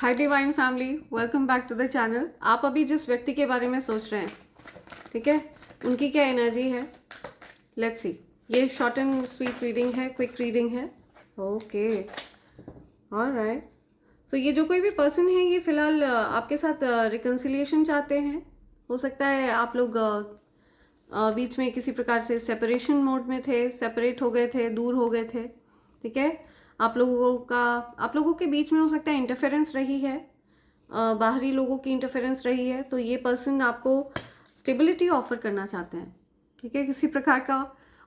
Hi divine family, welcome back to the channel. आप अभी जिस व्यक्ति के बारे में सोच रहे हैं, ठीक है, उनकी क्या एनर्जी है, लेट्स सी। ये शॉर्ट एंड स्वीट रीडिंग है, क्विक रीडिंग है। Okay, alright. सो ये जो कोई भी पर्सन है, ये फिलहाल आपके साथ रिकन्सिलिएशन चाहते हैं। हो सकता है आप लोग बीच में किसी प्रकार से सेपरेशन मोड में थे, सेपरेट हो गए थे, दूर हो गए थे, ठीक है। आप लोगों के बीच में हो सकता है इंटरफेरेंस रही है, बाहरी लोगों की इंटरफेरेंस रही है। तो ये पर्सन आपको स्टेबिलिटी ऑफर करना चाहते हैं, ठीक है। किसी प्रकार का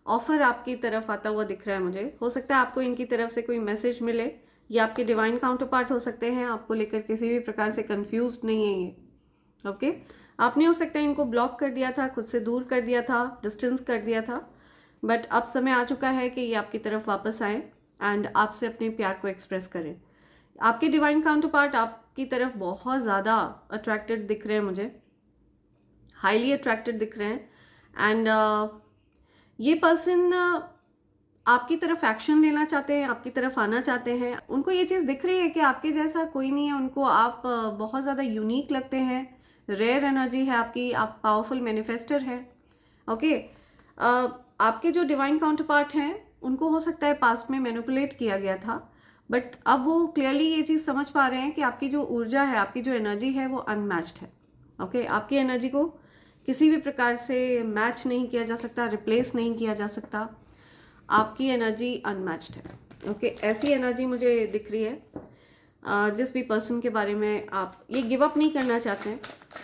ऑफर आपकी तरफ आता हुआ दिख रहा है मुझे। हो सकता है आपको इनकी तरफ से कोई मैसेज मिले, ये आपके डिवाइन काउंटर पार्ट हो सकते हैं। आपको लेकर किसी भी प्रकार से कंफ्यूज नहीं है ये, ओके। आपने हो सकता है इनको ब्लॉक कर दिया था, खुद से दूर कर दिया था, डिस्टेंस कर दिया था, बट अब समय आ चुका है कि ये आपकी तरफ वापस आए एंड आपसे अपने प्यार को एक्सप्रेस करें। आपके डिवाइन काउंटर पार्ट आपकी तरफ बहुत ज़्यादा अट्रैक्टेड दिख रहे हैं मुझे, हाईली अट्रैक्टेड दिख रहे हैं। एंड ये पर्सन आपकी तरफ एक्शन लेना चाहते हैं, आपकी तरफ आना चाहते हैं। उनको ये चीज़ दिख रही है कि आपके जैसा कोई नहीं है। उनको आप बहुत ज़्यादा यूनिक लगते हैं, रेयर एनर्जी है आपकी, आप पावरफुल मैनिफेस्टर हैं, ओके। आपके जो डिवाइन काउंटर पार्ट हैं, उनको हो सकता है पास्ट में मैनिपुलेट किया गया था, बट अब वो क्लियरली ये चीज़ समझ पा रहे हैं कि आपकी जो ऊर्जा है, आपकी जो एनर्जी है, वो अनमैच्ड है, ओके। आपकी एनर्जी को किसी भी प्रकार से मैच नहीं किया जा सकता, रिप्लेस नहीं किया जा सकता। आपकी एनर्जी अनमैच्ड है, ओके। ऐसी एनर्जी मुझे दिख रही है। जिस भी पर्सन के बारे में आप ये गिव अप नहीं करना चाहते हैं,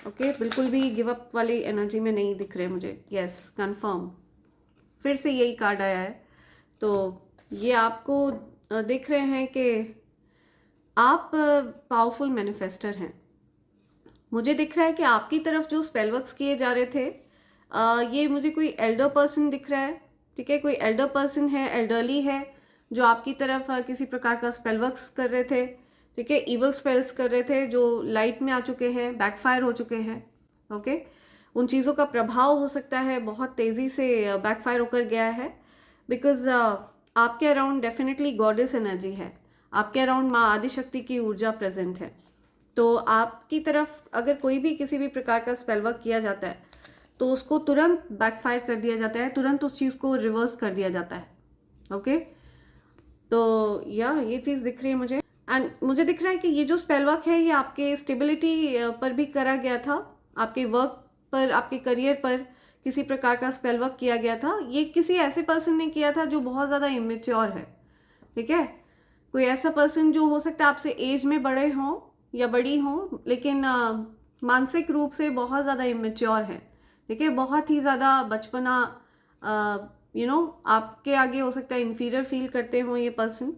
ओके, बिल्कुल भी गिव अप वाली एनर्जी में नहीं दिख रहे मुझे। यस, कंफर्म, फिर से यही कार्ड आया है। तो ये आपको दिख रहे हैं कि आप पावरफुल मैनिफेस्टर हैं। मुझे दिख रहा है कि आपकी तरफ जो स्पेल वर्क्स किए जा रहे थे, ये मुझे कोई एल्डर पर्सन दिख रहा है, ठीक है। कोई एल्डर पर्सन है, एल्डरली है, जो आपकी तरफ किसी प्रकार का स्पेल वर्क्स कर रहे थे, ठीक है। इवल स्पेल्स कर रहे थे जो लाइट में आ चुके हैं, बैकफायर हो चुके हैं, ओके। उन चीज़ों का प्रभाव हो सकता है बहुत तेज़ी से बैकफायर होकर गया है, बिकॉज आपके अराउंड डेफिनेटली गॉडेस एनर्जी है। आपके अराउंड माँ आदिशक्ति की ऊर्जा प्रेजेंट है। तो आपकी तरफ अगर कोई भी किसी भी प्रकार का स्पेल वर्क किया जाता है, तो उसको तुरंत बैकफायर कर दिया जाता है, तुरंत उस चीज़ को रिवर्स कर दिया जाता है, ओके। तो ये चीज़ दिख रही है मुझे। एंड मुझे दिख रहा है कि ये जो स्पेल वर्क है, ये आपके स्टेबिलिटी पर भी करा गया था, आपके वर्क पर, आपके करियर पर किसी प्रकार का स्पेल वर्क किया गया था। ये किसी ऐसे पर्सन ने किया था जो बहुत ज़्यादा इमेच्योर है, ठीक है। कोई ऐसा पर्सन जो हो सकता है आपसे एज में बड़े हों या बड़ी हों, लेकिन मानसिक रूप से बहुत ज़्यादा इमेच्योर है, ठीक है। बहुत ही ज़्यादा बचपना, आपके आगे हो सकता है इन्फीरियर फील करते हो ये पर्सन,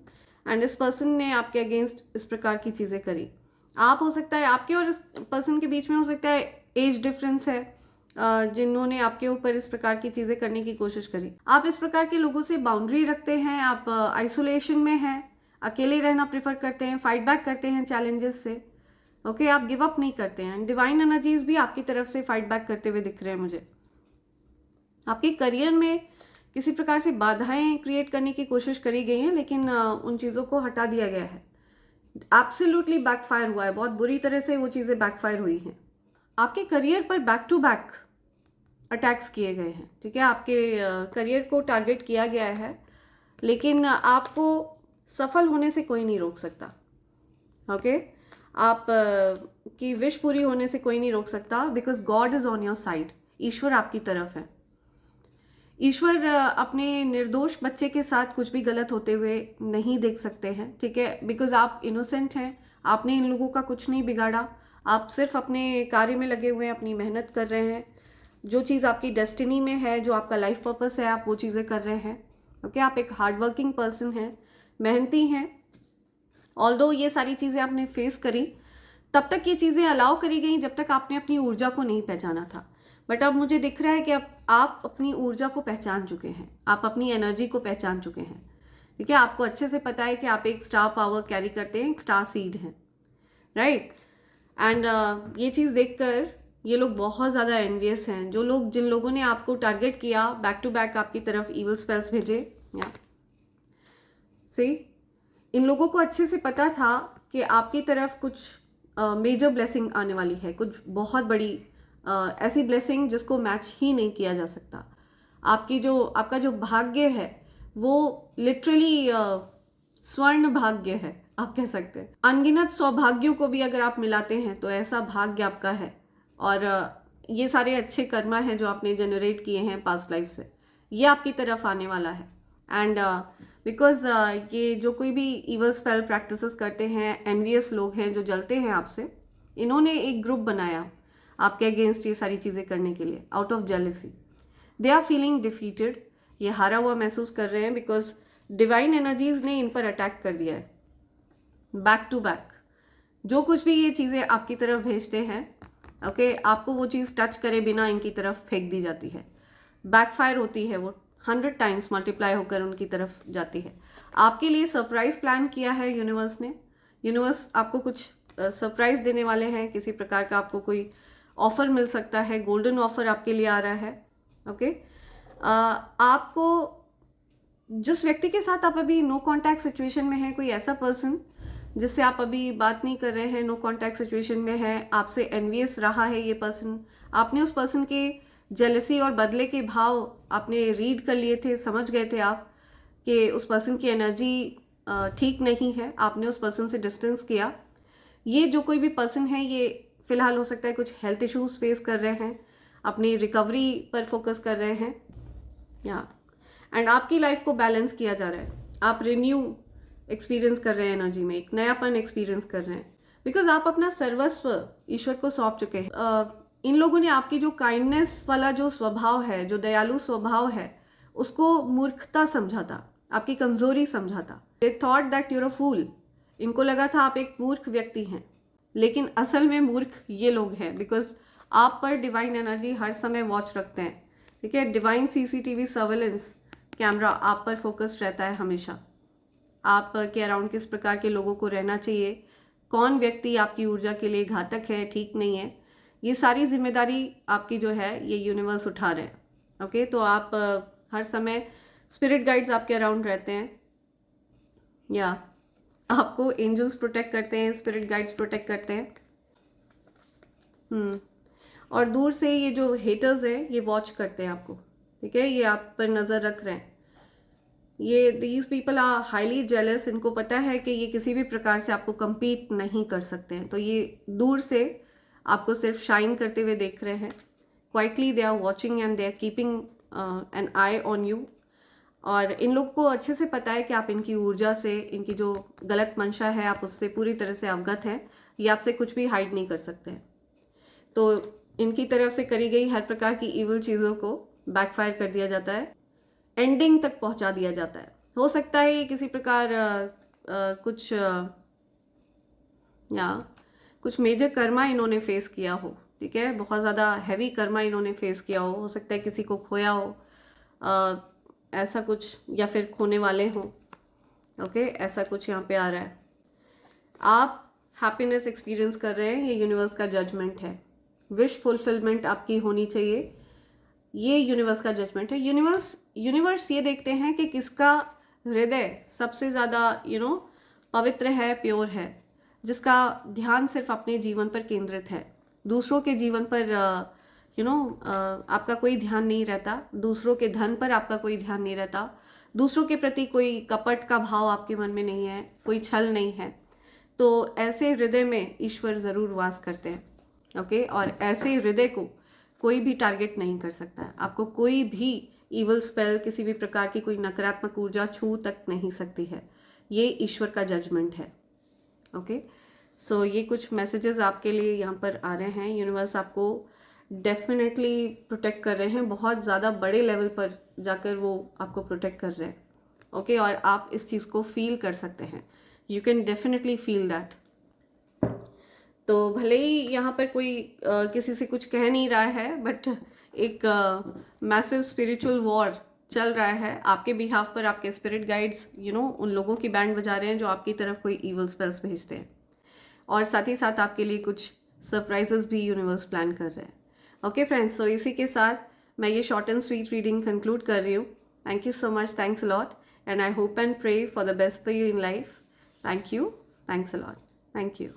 एंड इस पर्सन ने आपके अगेंस्ट इस प्रकार की चीज़ें करी। आप हो सकता है आपके और इस पर्सन के बीच में हो सकता है एज डिफरेंस है, जिन्होंने आपके ऊपर इस प्रकार की चीज़ें करने की कोशिश करी। आप इस प्रकार के लोगों से बाउंड्री रखते हैं, आप आइसोलेशन में हैं, अकेले रहना प्रेफर करते हैं, फाइट बैक करते हैं चैलेंजेस से, ओके। आप गिव अप नहीं करते हैं। डिवाइन एनर्जीज भी आपकी तरफ से फाइट बैक करते हुए दिख रहे हैं मुझे। आपके करियर में किसी प्रकार से बाधाएं क्रिएट करने की कोशिश करी गई हैं, लेकिन उन चीज़ों को हटा दिया गया है। एब्सोल्युटली बैकफायर हुआ है, बहुत बुरी तरह से वो चीज़ें बैकफायर हुई हैं। आपके करियर पर बैक टू बैक अटैक्स किए गए हैं, ठीक है। आपके करियर को टारगेट किया गया है, लेकिन आपको सफल होने से कोई नहीं रोक सकता, ओके। आप की विश पूरी होने से कोई नहीं रोक सकता, because God is on your side. ईश्वर आपकी तरफ है। ईश्वर अपने निर्दोष बच्चे के साथ कुछ भी गलत होते हुए नहीं देख सकते हैं, ठीक है, बिकॉज आप इनोसेंट हैं। आपने इन लोगों का कुछ नहीं बिगाड़ा। आप सिर्फ अपने कार्य में लगे हुए हैं, अपनी मेहनत कर रहे हैं। जो चीज़ आपकी डेस्टिनी में है, जो आपका लाइफ पर्पस है, आप वो चीज़ें कर रहे हैं, ओके। आप एक हार्ड वर्किंग पर्सन हैं, मेहनती हैं। ऑल्दो ये सारी चीज़ें आपने फेस करी, तब तक ये चीज़ें अलाउ करी गई जब तक आपने अपनी ऊर्जा को नहीं पहचाना था। बट अब मुझे दिख रहा है कि अब आप अपनी ऊर्जा को पहचान चुके हैं, आप अपनी एनर्जी को पहचान चुके हैं, ठीक है। आपको अच्छे से पता है कि आप एक स्टार पावर कैरी करते हैं, एक स्टार सीड हैं, राइट। एंड ये चीज़ देखकर ये लोग बहुत ज़्यादा एनवियस हैं। जिन लोगों ने आपको टारगेट किया, बैक टू बैक आपकी तरफ इवल स्पेल्स भेजे, या सी, इन लोगों को अच्छे से पता था कि आपकी तरफ कुछ मेजर ब्लेसिंग आने वाली है, कुछ बहुत बड़ी ऐसी ब्लेसिंग जिसको मैच ही नहीं किया जा सकता। आपका जो भाग्य है वो लिटरली स्वर्ण भाग्य है, आप कह सकते हैं। अनगिनत सौभाग्यों को भी अगर आप मिलाते हैं तो ऐसा भाग्य आपका है। और ये सारे अच्छे कर्मा हैं जो आपने जनरेट किए हैं पास्ट लाइफ से, ये आपकी तरफ आने वाला है। एंड बिकॉज ये जो कोई भी इवल स्पेल प्रैक्टिसेस करते हैं, एनवियस लोग हैं जो जलते हैं आपसे, इन्होंने एक ग्रुप बनाया आपके अगेंस्ट ये सारी चीज़ें करने के लिए, out of jealousy. They are feeling defeated, ये हारा हुआ महसूस कर रहे हैं बिकॉज डिवाइन एनर्जीज ने इन पर अटैक कर दिया है बैक टू बैक। जो कुछ भी ये चीज़ें आपकी तरफ भेजते हैं, ओके, आपको वो चीज़ टच करे बिना इनकी तरफ फेंक दी जाती है, बैकफायर होती है, वो 100 टाइम्स मल्टीप्लाई होकर उनकी तरफ जाती है। आपके लिए सरप्राइज प्लान किया है यूनिवर्स ने। यूनिवर्स आपको कुछ सरप्राइज देने वाले हैं, किसी प्रकार का आपको कोई ऑफर मिल सकता है, गोल्डन ऑफर आपके लिए आ रहा है। ओके, आपको जिस व्यक्ति के साथ आप अभी नो कांटेक्ट सिचुएशन में हैं, कोई ऐसा पर्सन जिससे आप अभी बात नहीं कर रहे हैं, नो कांटेक्ट सिचुएशन में है, आपसे एनवियस रहा है ये पर्सन, आपने उस पर्सन के जेलसी और बदले के भाव आपने रीड कर लिए थे, समझ गए थे आप कि उस पर्सन की एनर्जी ठीक नहीं है, आपने उस पर्सन से डिस्टेंस किया। ये जो कोई भी पर्सन है, ये फिलहाल हो सकता है कुछ हेल्थ इश्यूज फेस कर रहे हैं, अपनी रिकवरी पर फोकस कर रहे हैं, या एंड आपकी लाइफ को बैलेंस किया जा रहा है। आप रिन्यू एक्सपीरियंस कर रहे हैं एनर्जी में, एक नयापन एक्सपीरियंस कर रहे हैं, बिकॉज आप अपना सर्वस्व ईश्वर को सौंप चुके हैं। इन लोगों ने आपकी जो काइंडनेस वाला जो स्वभाव है, जो दयालु स्वभाव है, उसको मूर्खता समझा था, आपकी कमजोरी समझा था। They thought that you're a fool, इनको लगा था आप एक मूर्ख व्यक्ति हैं, लेकिन असल में मूर्ख ये लोग हैं, बिकॉज आप पर डिवाइन एनर्जी हर समय वॉच रखते हैं। ठीक है, डिवाइन सीसीटीवी सर्वेलेंस कैमरा आप पर फोकस रहता है हमेशा। आप के अराउंड किस प्रकार के लोगों को रहना चाहिए, कौन व्यक्ति आपकी ऊर्जा के लिए घातक है, ठीक नहीं है, ये सारी जिम्मेदारी आपकी जो है ये यूनिवर्स उठा रहे हैं। ओके, तो आप हर समय स्पिरिट गाइड्स आपके अराउंड रहते हैं, या आपको एंजल्स प्रोटेक्ट करते हैं, स्पिरिट गाइड्स प्रोटेक्ट करते हैं। और दूर से ये जो हेटर्स हैं ये वॉच करते हैं आपको। ठीक है, ये आप पर नज़र रख रहे हैं। ये these people are highly jealous, इनको पता है कि ये किसी भी प्रकार से आपको compete नहीं कर सकते हैं, तो ये दूर से आपको सिर्फ शाइन करते हुए देख रहे हैं। Quietly they are watching and they are keeping an eye on you. और इन लोग को अच्छे से पता है कि आप इनकी ऊर्जा से, इनकी जो गलत मंशा है, आप उससे पूरी तरह से अवगत हैं। ये आपसे कुछ भी हाइड नहीं कर सकते हैं। तो इनकी तरफ से करी गई हर प्रकार की इविल चीज़ों को बैकफायर कर दिया जाता है, एंडिंग तक पहुंचा दिया जाता है। हो सकता है ये किसी प्रकार कुछ या कुछ मेजर कर्मा इन्होंने फेस किया हो। ठीक है, बहुत ज़्यादा हैवी कर्मा इन्होंने फेस किया हो सकता है किसी को खोया हो, ऐसा कुछ, या फिर खोने वाले हों। ओके, ऐसा कुछ यहाँ पे आ रहा है। आप हैप्पीनेस एक्सपीरियंस कर रहे हैं, ये यूनिवर्स का जजमेंट है। विश फुलफिलमेंट आपकी होनी चाहिए, ये यूनिवर्स का जजमेंट है। यूनिवर्स ये देखते हैं कि किसका हृदय सबसे ज़्यादा पवित्र है, प्योर है, जिसका ध्यान सिर्फ अपने जीवन पर केंद्रित है, दूसरों के जीवन पर आपका कोई ध्यान नहीं रहता, दूसरों के धन पर आपका कोई ध्यान नहीं रहता, दूसरों के प्रति कोई कपट का भाव आपके मन में नहीं है, कोई छल नहीं है। तो ऐसे हृदय में ईश्वर ज़रूर वास करते हैं। ओके, और ऐसे हृदय को कोई भी टारगेट नहीं कर सकता है। आपको कोई भी इवल स्पेल, किसी भी प्रकार की कोई नकारात्मक ऊर्जा छू तक नहीं सकती है। ये ईश्वर का जजमेंट है। ओके, सो ये कुछ मैसेजेस आपके लिए यहाँ पर आ रहे हैं। यूनिवर्स आपको डेफिनेटली प्रोटेक्ट कर रहे हैं, बहुत ज़्यादा बड़े लेवल पर जाकर वो आपको प्रोटेक्ट कर रहे हैं। ओके, और आप इस चीज़ को फील कर सकते हैं। You can definitely feel that. तो भले ही यहाँ पर कोई किसी से कुछ कह नहीं रहा है, बट एक मैसिव स्पिरिचुअल वॉर चल रहा है आपके बिहाफ पर। आपके स्पिरिट गाइड्स उन लोगों की बैंड बजा रहे हैं जो आपकी तरफ कोई इवल स्पेल्स भेजते हैं, और साथ ही साथ आपके लिए कुछ सरप्राइजेस भी यूनिवर्स प्लान कर रहे हैं। ओके फ्रेंड्स, सो इसी के साथ मैं ये short and sweet reading conclude कर रही हूँ। Thank you so much, thanks a lot, and I hope and pray for the best for you in life. Thank you, thanks a lot, thank you.